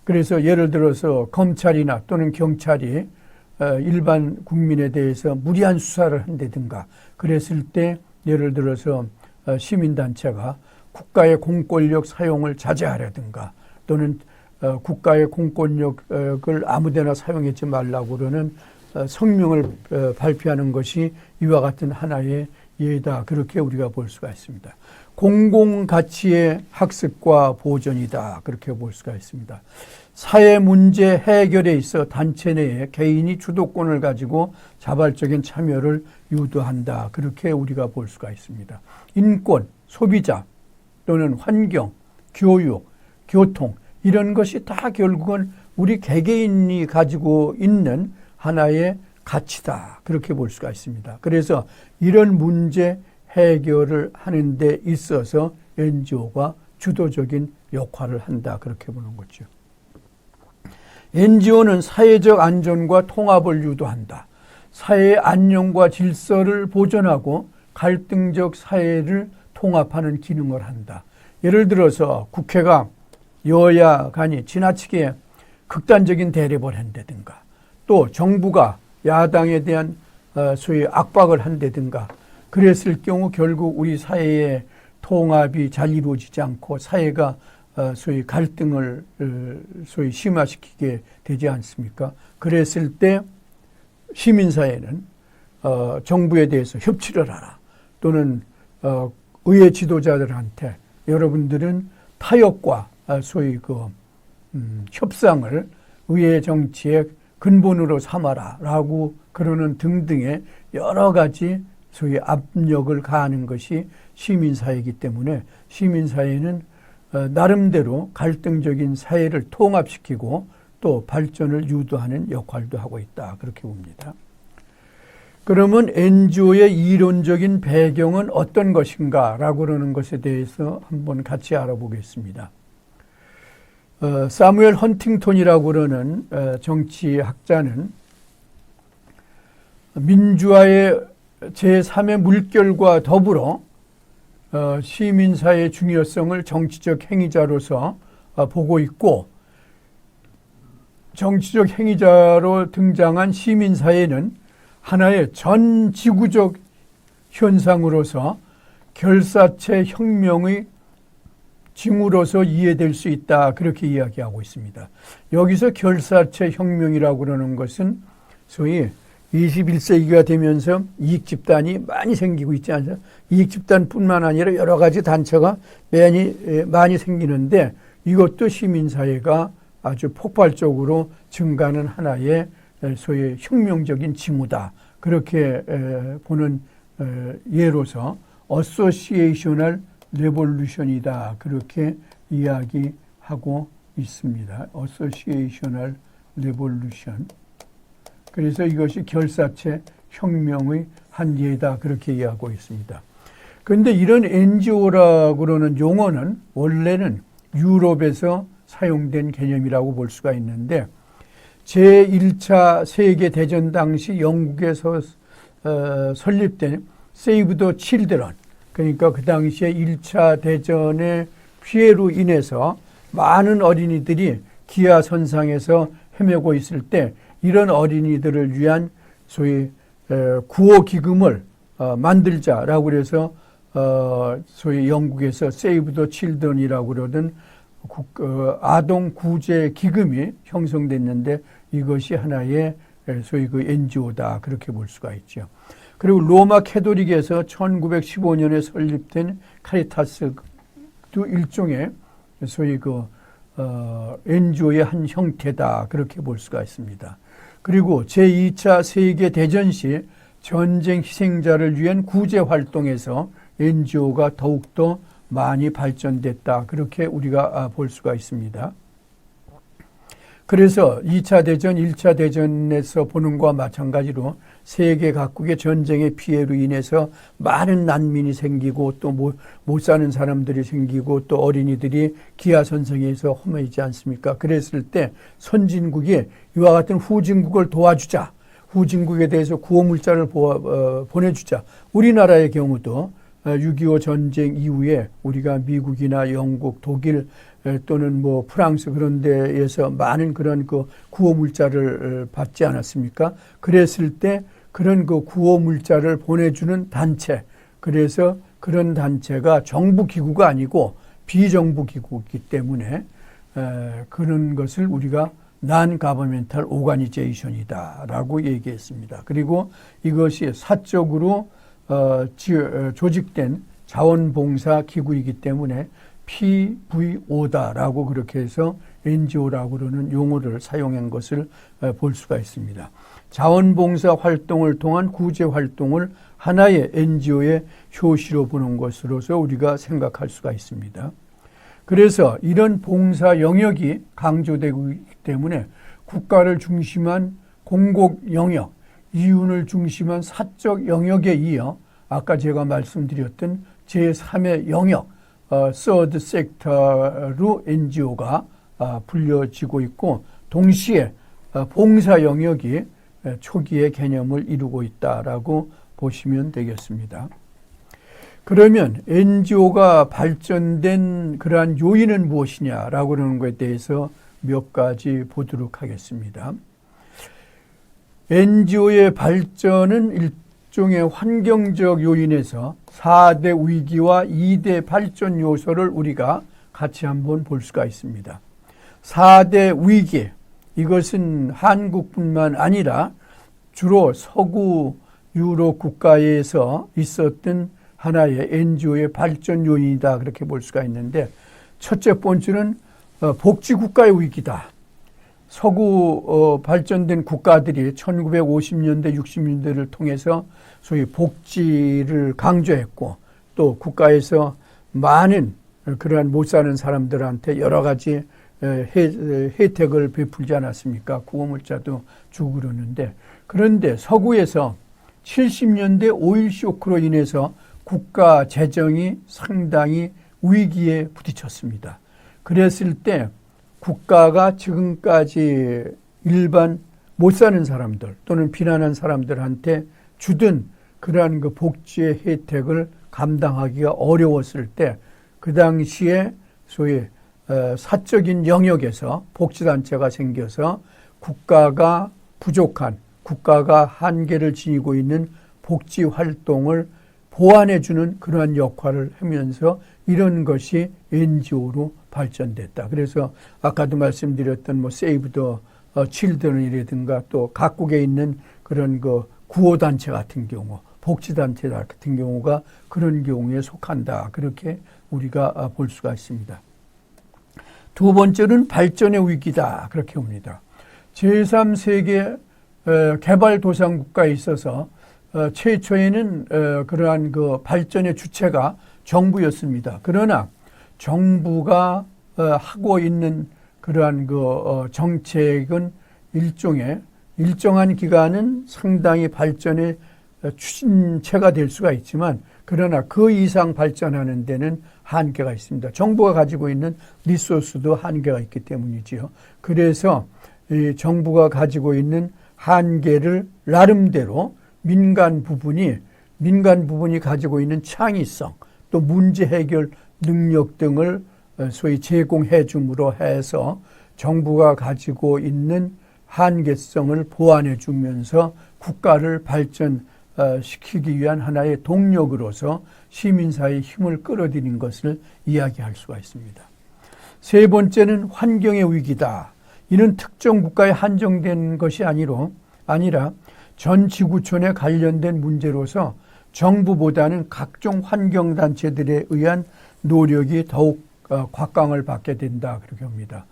그래서 예를 들어서 검찰이나 또는 경찰이 일반 국민에 대해서 무리한 수사를 한다든가 그랬을 때 예를 들어서 시민단체가 국가의 공권력 사용을 자제하라든가 또는 국가의 공권력을 아무데나 사용하지 말라고 그러는 성명을 발표하는 것이 이와 같은 하나의 예다. 그렇게 우리가 볼 수가 있습니다. 공공가치의 학습과 보존이다. 그렇게 볼 수가 있습니다. 사회 문제 해결에 있어 단체 내에 개인이 주도권을 가지고 자발적인 참여를 유도한다. 그렇게 우리가 볼 수가 있습니다. 인권, 소비자 또는 환경, 교육, 교통 이런 것이 다 결국은 우리 개개인이 가지고 있는 하나의 가치다. 그렇게 볼 수가 있습니다. 그래서 이런 문제 해결을 하는 데 있어서 NGO가 주도적인 역할을 한다. 그렇게 보는 거죠. NGO는 사회적 안전과 통합을 유도한다. 사회의 안녕과 질서를 보존하고 갈등적 사회를 통합하는 기능을 한다. 예를 들어서 국회가 여야 간이 지나치게 극단적인 대립을 한다든가 또 정부가 야당에 대한 소위 압박을 한다든가 그랬을 경우 결국 우리 사회의 통합이 잘 이루어지지 않고 사회가 소위 갈등을 소위 심화시키게 되지 않습니까? 그랬을 때 시민사회는 정부에 대해서 협치를 하라 또는 의회 지도자들한테 여러분들은 타협과 소위 협상을 의회 정치의 근본으로 삼아라라고 그러는 등등의 여러 가지 소위 압력을 가하는 것이 시민사회이기 때문에 시민사회는 나름대로 갈등적인 사회를 통합시키고 또 발전을 유도하는 역할도 하고 있다. 그렇게 봅니다. 그러면 NGO의 이론적인 배경은 어떤 것인가라고 그러는 것에 대해서 한번 같이 알아보겠습니다. 사무엘 헌팅턴이라고 그러는 정치학자는 민주화의 제3의 물결과 더불어 시민사회의 중요성을 정치적 행위자로서 보고 있고 정치적 행위자로 등장한 시민사회는 하나의 전 지구적 현상으로서 결사체 혁명의 징후로서 이해될 수 있다. 그렇게 이야기하고 있습니다. 여기서 결사체 혁명이라고 그러는 것은 소위 21세기가 되면서 이익집단이 많이 생기고 있지 않습니까? 이익집단뿐만 아니라 여러 가지 단체가 많이 생기는데 이것도 시민사회가 아주 폭발적으로 증가하는 하나의 소위 혁명적인 징후다. 그렇게 보는 예로서 어소시에이셔널 레볼루션이다. 그렇게 이야기하고 있습니다. 어소시에이셔널 레볼루션. 그래서 이것이 결사체 혁명의 한 예다. 그렇게 이해하고 있습니다. 그런데 이런 NGO라고 그러는 용어는 원래는 유럽에서 사용된 개념이라고 볼 수가 있는데 제1차 세계대전 당시 영국에서 설립된 세이브 더 칠드런 그러니까 그 당시에 1차 대전의 피해로 인해서 많은 어린이들이 기아선상에서 헤매고 있을 때 이런 어린이들을 위한 소위 구호기금을 만들자라고 그래서 소위 영국에서 세이브 더 칠드런이라고 그러던 아동 구제 기금이 형성됐는데 이것이 하나의 소위 그 NGO다. 그렇게 볼 수가 있죠. 그리고 로마 캐톨릭에서 1915년에 설립된 카리타스도 일종의 소위 NGO의 한 형태다. 그렇게 볼 수가 있습니다. 그리고 제2차 세계대전 시 전쟁 희생자를 위한 구제 활동에서 NGO가 더욱더 많이 발전됐다. 그렇게 우리가 볼 수가 있습니다. 그래서 2차 대전, 1차 대전에서 보는 것과 마찬가지로 세계 각국의 전쟁의 피해로 인해서 많은 난민이 생기고 또 못 사는 사람들이 생기고 또 어린이들이 기아선상에서 험해지지 않습니까? 그랬을 때 선진국이 이와 같은 후진국을 도와주자. 후진국에 대해서 구호물자를 보내주자. 우리나라의 경우도 6.25 전쟁 이후에 우리가 미국이나 영국, 독일 또는 프랑스 그런 데에서 많은 그런 구호 물자를 받지 않았습니까? 그랬을 때 그런 구호 물자를 보내주는 단체, 그래서 그런 단체가 정부 기구가 아니고 비정부 기구이기 때문에 그런 것을 우리가 Non-Governmental Organization이다라고 얘기했습니다. 그리고 이것이 사적으로 조직된 자원봉사 기구이기 때문에 PVO다라고 그렇게 해서 NGO라고 그러는 용어를 사용한 것을 볼 수가 있습니다. 자원봉사 활동을 통한 구제 활동을 하나의 NGO의 효시로 보는 것으로서 우리가 생각할 수가 있습니다. 그래서 이런 봉사 영역이 강조되고 있기 때문에 국가를 중심한 공공 영역, 이윤을 중심한 사적 영역에 이어 아까 제가 말씀드렸던 제3의 영역, Third Sector로 NGO가 불려지고 있고 동시에 봉사 영역이 초기의 개념을 이루고 있다라고 보시면 되겠습니다. 그러면 NGO가 발전된 그러한 요인은 무엇이냐라고 하는 것에 대해서 몇 가지 보도록 하겠습니다. NGO의 발전은 일종의 환경적 요인에서 4대 위기와 2대 발전 요소를 우리가 같이 한번 볼 수가 있습니다. 4대 위기, 이것은 한국뿐만 아니라 주로 서구 유럽 국가에서 있었던 하나의 NGO의 발전 요인이다 그렇게 볼 수가 있는데 첫째 번째는 복지국가의 위기다. 서구 발전된 국가들이 1950년대, 60년대를 통해서 소위 복지를 강조했고 또 국가에서 많은 그러한 못 사는 사람들한테 여러 가지 혜택을 베풀지 않았습니까? 구호물자도 주고 그러는데 그런데 서구에서 70년대 오일 쇼크로 인해서 국가 재정이 상당히 위기에 부딪혔습니다. 그랬을 때 국가가 지금까지 일반 못 사는 사람들 또는 비난한 사람들한테 주던 그러한 그 복지의 혜택을 감당하기가 어려웠을 때 그 당시에 소위 사적인 영역에서 복지단체가 생겨서 국가가 부족한, 국가가 한계를 지니고 있는 복지 활동을 보완해주는 그러한 역할을 하면서 이런 것이 NGO로 발전됐다. 그래서 아까도 말씀드렸던 뭐 Save the Children이라든가 또 각국에 있는 그런 그 구호단체 같은 경우, 복지단체 같은 경우가 그런 경우에 속한다. 그렇게 우리가 볼 수가 있습니다. 두 번째는 발전의 위기다. 그렇게 봅니다. 제3세계 개발도상국가에 있어서 최초에는 그러한 그 발전의 주체가 정부였습니다. 그러나 정부가 하고 있는 그러한 그 정책은 일정한 기간은 상당히 발전의 추진체가 될 수가 있지만 그러나 그 이상 발전하는 데는 한계가 있습니다. 정부가 가지고 있는 리소스도 한계가 있기 때문이지요. 그래서 이 정부가 가지고 있는 한계를 나름대로 민간 부분이 가지고 있는 창의성 또 문제 해결 능력 등을 소위 제공해 줌으로 해서 정부가 가지고 있는 한계성을 보완해 주면서 국가를 발전시키기 위한 하나의 동력으로서 시민사회의 힘을 끌어들인 것을 이야기할 수가 있습니다. 세 번째는 환경의 위기다. 이는 특정 국가에 한정된 것이 아니라 전 지구촌에 관련된 문제로서 정부보다는 각종 환경단체들에 의한 노력이 더욱 곽강을 받게 된다. 그렇게 합니다.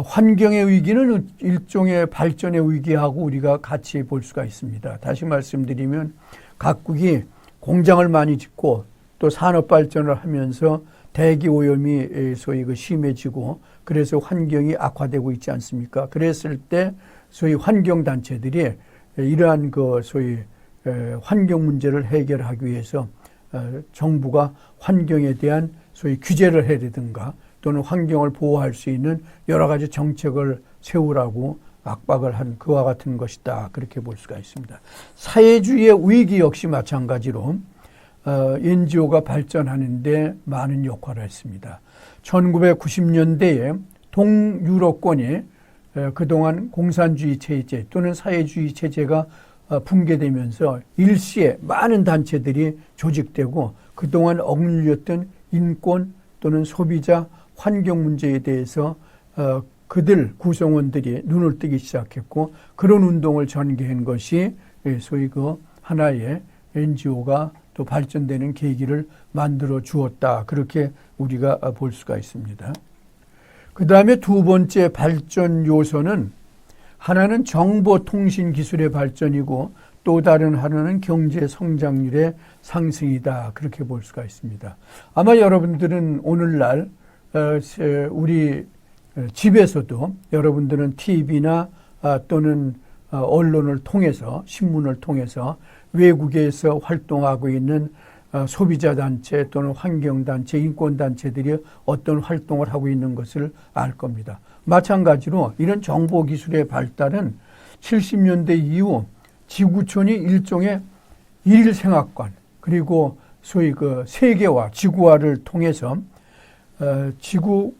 환경의 위기는 일종의 발전의 위기하고 우리가 같이 볼 수가 있습니다. 다시 말씀드리면 각국이 공장을 많이 짓고 또 산업 발전을 하면서 대기 오염이 소위 심해지고 그래서 환경이 악화되고 있지 않습니까? 그랬을 때 소위 환경단체들이 이러한 그 소위 환경 문제를 해결하기 위해서 정부가 환경에 대한 소위 규제를 해야되든가 또는 환경을 보호할 수 있는 여러 가지 정책을 세우라고 압박을 한 그와 같은 것이다. 그렇게 볼 수가 있습니다. 사회주의의 위기 역시 마찬가지로 NGO가 발전하는데 많은 역할을 했습니다. 1990년대에 동유럽권이 그동안 공산주의 체제 또는 사회주의 체제가 붕괴되면서 일시에 많은 단체들이 조직되고 그동안 억눌렸던 인권 또는 소비자 환경 문제에 대해서 그들 구성원들이 눈을 뜨기 시작했고 그런 운동을 전개한 것이 소위 그 하나의 NGO가 또 발전되는 계기를 만들어 주었다. 그렇게 우리가 볼 수가 있습니다. 그 다음에 두 번째 발전 요소는 하나는 정보통신 기술의 발전이고 또 다른 하나는 경제 성장률의 상승이다. 그렇게 볼 수가 있습니다. 아마 여러분들은 오늘날 우리 집에서도 여러분들은 TV나 또는 언론을 통해서 신문을 통해서 외국에서 활동하고 있는 소비자 단체 또는 환경 단체, 인권 단체들이 어떤 활동을 하고 있는 것을 알 겁니다. 마찬가지로 이런 정보 기술의 발달은 70년대 이후 지구촌이 일종의 일생활관 그리고 소위 그 세계화, 지구화를 통해서 지구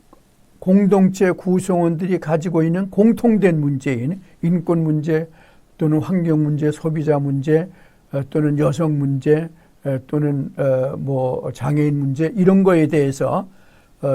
공동체 구성원들이 가지고 있는 공통된 문제인 인권 문제 또는 환경 문제, 소비자 문제 또는 여성 문제 또는 뭐 장애인 문제 이런 거에 대해서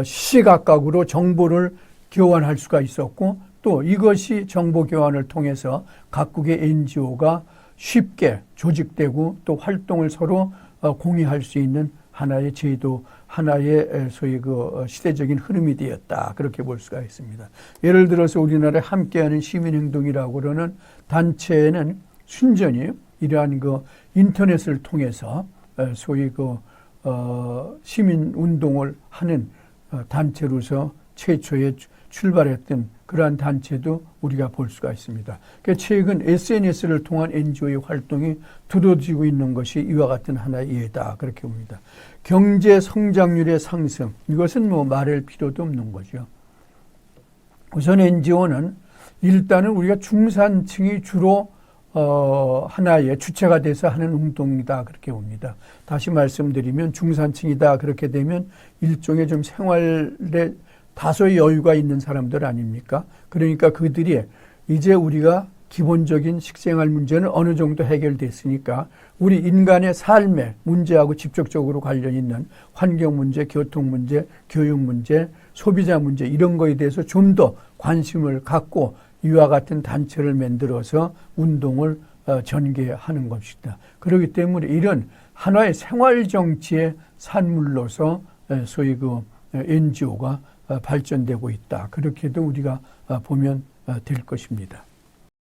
시시각각으로 정보를 교환할 수가 있었고 또 이것이 정보 교환을 통해서 각국의 NGO가 쉽게 조직되고 또 활동을 서로 공유할 수 있는 하나의 제도, 하나의 소위 그 시대적인 흐름이 되었다. 그렇게 볼 수가 있습니다. 예를 들어서 우리나라에 함께하는 시민행동이라고 그러는 단체는 순전히 이러한 그 인터넷을 통해서 소위 그 시민 운동을 하는 단체로서 최초에 출발했던 그러한 단체도 우리가 볼 수가 있습니다. 그러니까 최근 SNS를 통한 NGO의 활동이 두드러지고 있는 것이 이와 같은 하나의 예다. 그렇게 봅니다. 경제 성장률의 상승, 이것은 뭐 말할 필요도 없는 거죠. 우선 NGO는 일단은 우리가 중산층이 주로 하나의 주체가 돼서 하는 운동이다. 그렇게 봅니다. 다시 말씀드리면 중산층이다. 그렇게 되면 일종의 좀 생활에 다소의 여유가 있는 사람들 아닙니까? 그러니까 그들이 이제 우리가 기본적인 식생활 문제는 어느 정도 해결됐으니까 우리 인간의 삶의 문제하고 직접적으로 관련 있는 환경 문제, 교통 문제, 교육 문제, 소비자 문제 이런 거에 대해서 좀 더 관심을 갖고 이와 같은 단체를 만들어서 운동을 전개하는 것이다. 그렇기 때문에 이런 하나의 생활정치의 산물로서 소위 그 NGO가 발전되고 있다. 그렇게도 우리가 보면 될 것입니다.